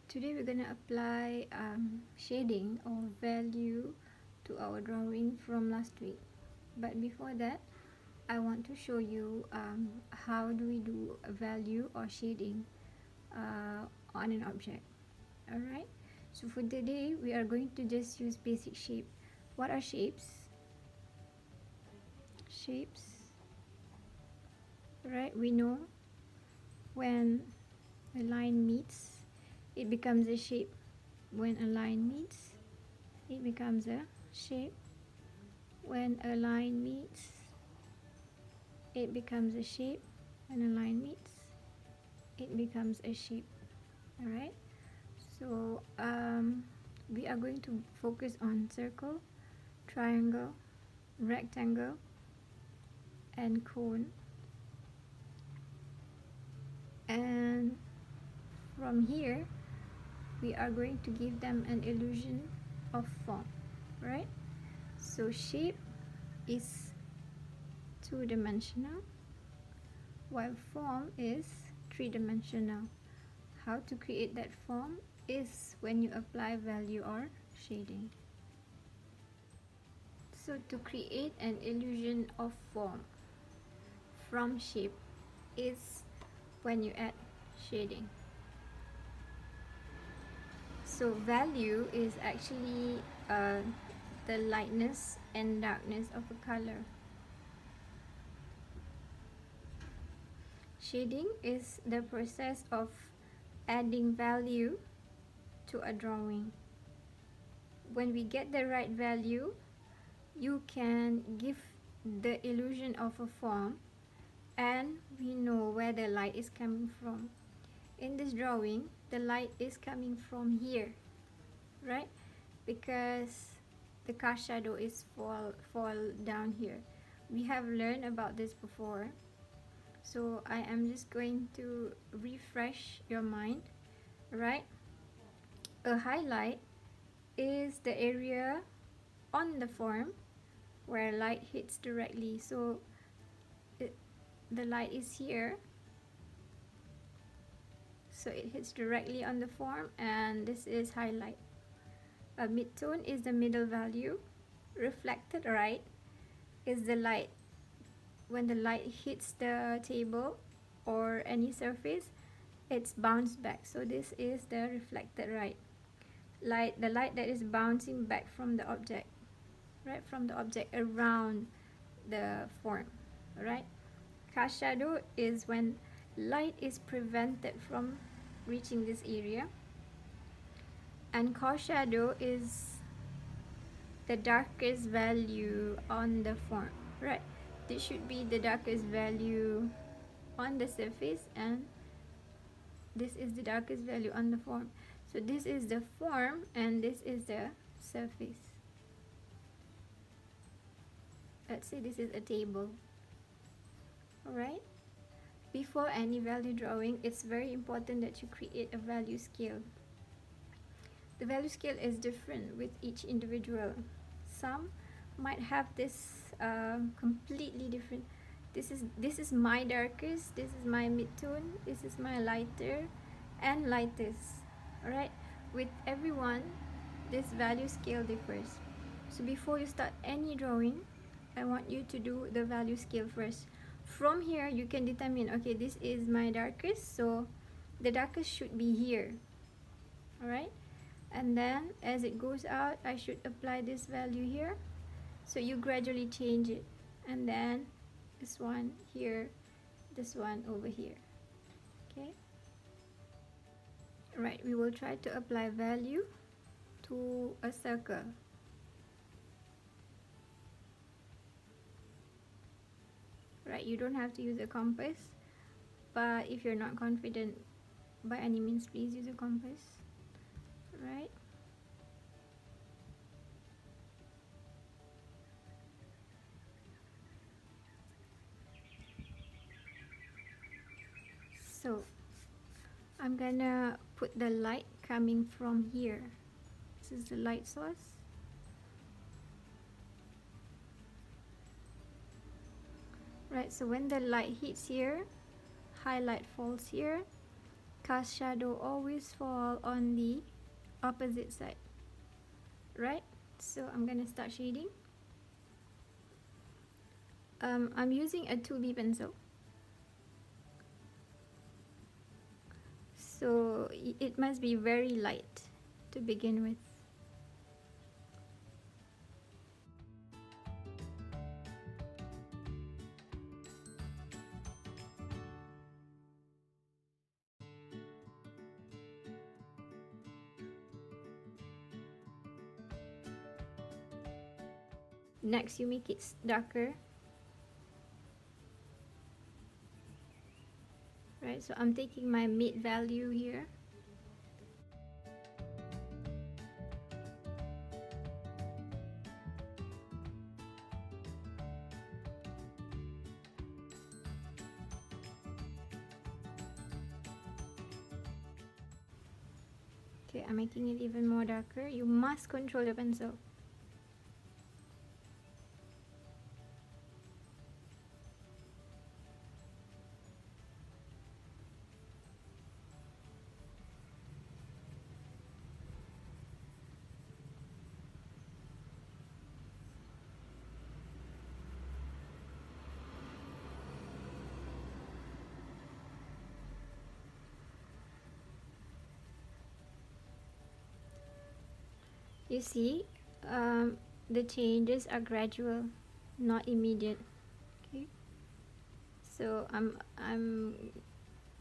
Today we're going to apply shading or value to our drawing from last week. But before that, I want to show you how do we do a value or shading on an object. Alright, so for today we are going to just use basic shape. What are shapes? Shapes, right? We know when a line meets, it becomes a shape. When a line meets, it becomes a shape. When a line meets, it becomes a shape. When a line meets, it becomes a shape. Alright, so we are going to focus on circle, triangle, rectangle, and cone. And from here, we are going to give them an illusion of form, right? So shape is two-dimensional, while form is three-dimensional. How to create that form is when you apply value or shading. So to create an illusion of form from shape is when you add shading. So value is actually the lightness and darkness of a color. Shading is the process of adding value to a drawing. When we get the right value, you can give the illusion of a form, and we know where the light is coming from. In this drawing, the light is coming from here, right? Because the cast shadow is fall down here. We have learned about this before, so I am just going to refresh your mind, right? A highlight is the area on the form where light hits directly. So the light is here, so it hits directly on the form, and this is highlight. A midtone is the middle value. Reflected right is the light. When the light hits the table or any surface, it's bounced back. So this is the reflected right. The light that is bouncing back from the object, right? From the object around the form, right? Cast shadow is when light is prevented from reaching this area. And cast shadow is the darkest value on the form, right? This should be the darkest value on the surface, and this is the darkest value on the form. So this is the form and this is the surface. Let's say this is a table. Alright, before any value drawing, it's very important that you create a value scale. The value scale is different with each individual. Some might have this completely different. This is my darkest, this is my midtone, this is my lighter and lightest. Alright, with everyone this value scale differs. So before you start any drawing, I want you to do the value scale first. From here you can determine, okay, this is my darkest, so the darkest should be here. Alright, and then as it goes out, I should apply this value here. So you gradually change it, and then this one here, this one over here. Okay, right, we will try to apply value to a circle. Right, you don't have to use a compass, but if you're not confident, by any means please use a compass. Right, so I'm gonna put the light coming from here. This is the light source. Right, so when the light hits here, highlight falls here, cast shadow always fall on the opposite side, right? So I'm gonna start shading. I'm using a 2B pencil, so it must be very light to begin with. Next, you make it darker. Right, so I'm taking my mid value here. Okay, I'm making it even more darker. You must control the pencil. You see, the changes are gradual, not immediate. Okay, so I'm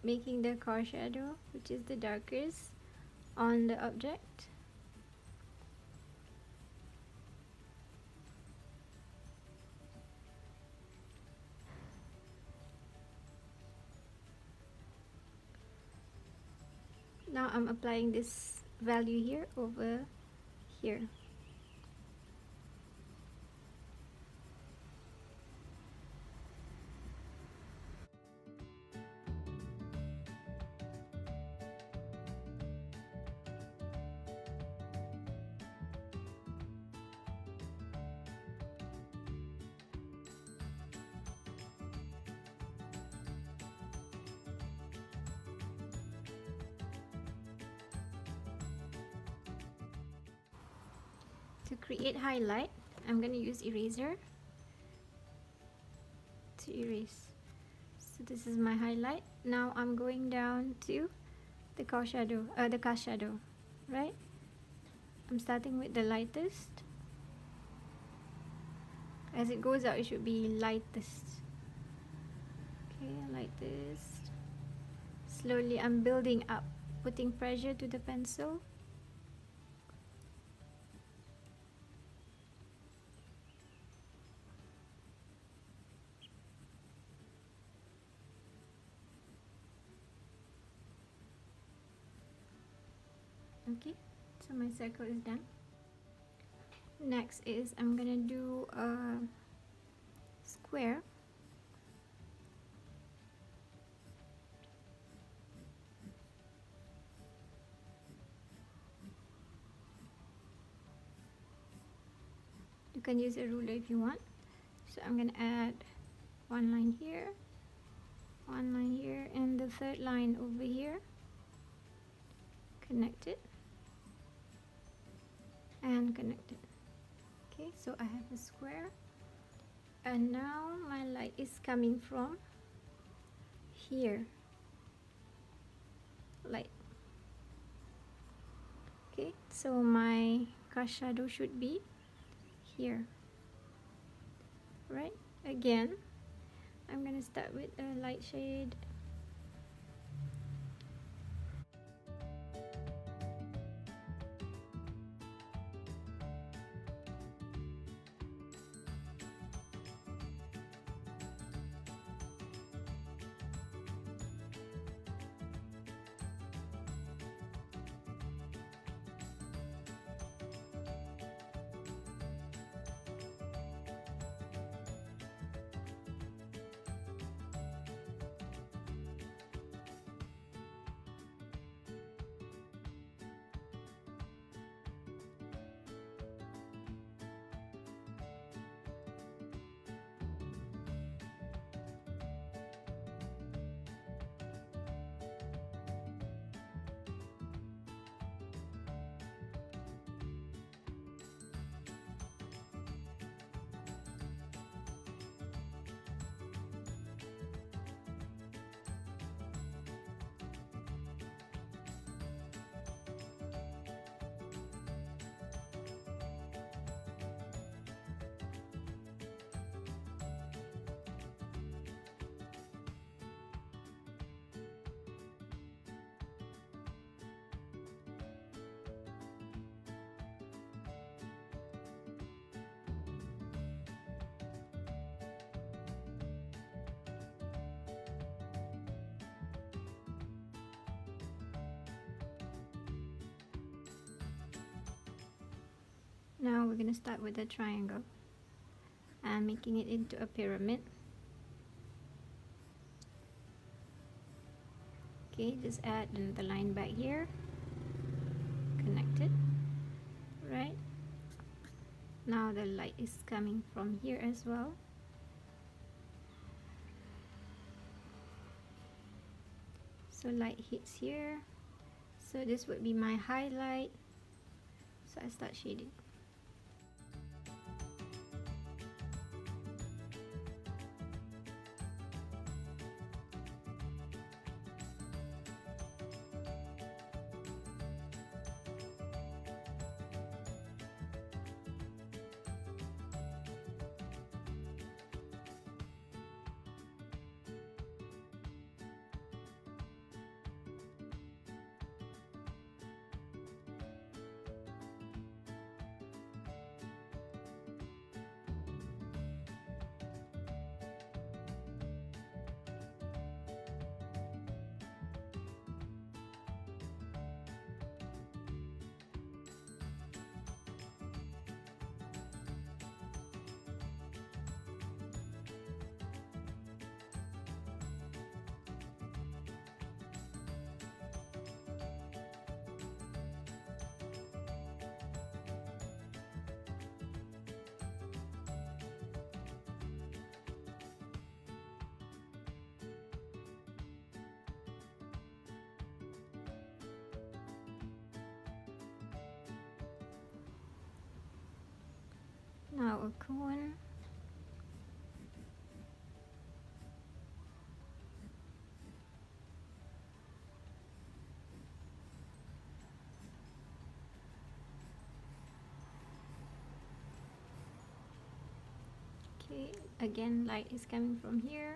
making the car shadow, which is the darkest, on the object. Now I'm applying this value here over here. To create highlight, I'm going to use eraser to erase. So this is my highlight. Now I'm going down to the cast shadow, right? I'm starting with the lightest. As it goes out, it should be lightest. Okay, lightest. Slowly, I'm building up, putting pressure to the pencil. Okay, so my circle is done. Next is I'm gonna do a square. You can use a ruler if you want. So I'm gonna add one line here, and the third line over here. Connect it and connect it. Okay, so I have a square, and now my light is coming from here. Light. Okay, so my cast shadow should be here. Right, again I'm gonna start with a light shade. Now we're going to start with a triangle and making it into a pyramid. Okay, just add another line back here, connect it. Right, now the light is coming from here as well. So light hits here, so this would be my highlight. So I start shading. Now a cone. Okay, again light is coming from here.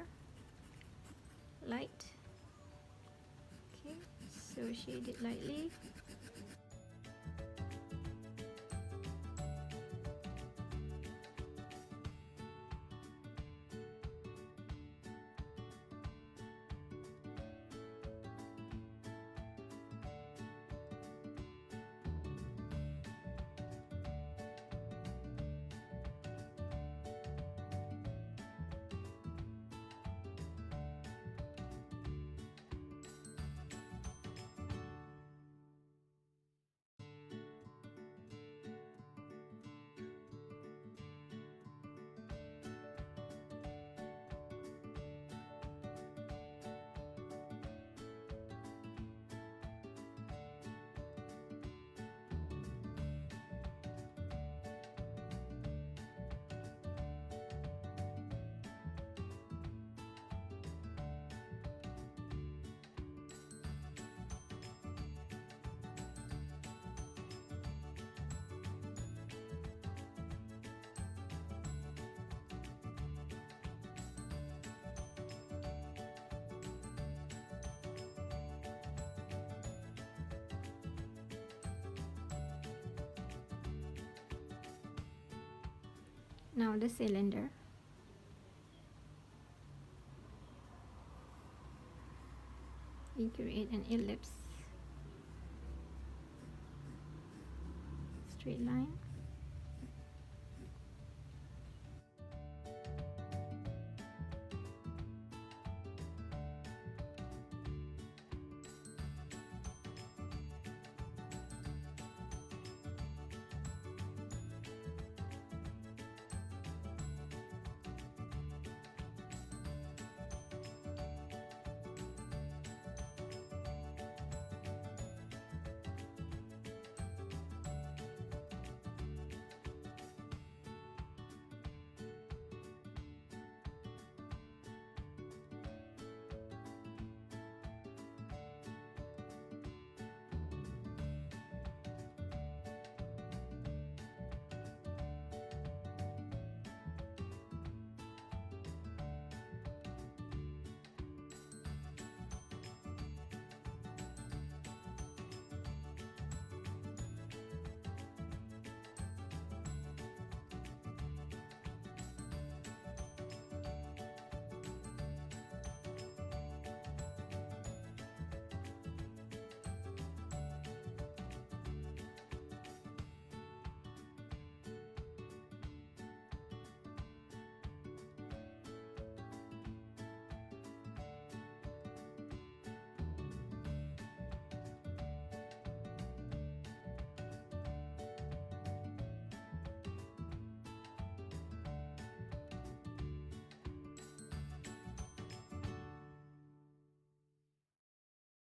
Light. Okay, so shade it lightly. Now the cylinder. You create an ellipse, straight line.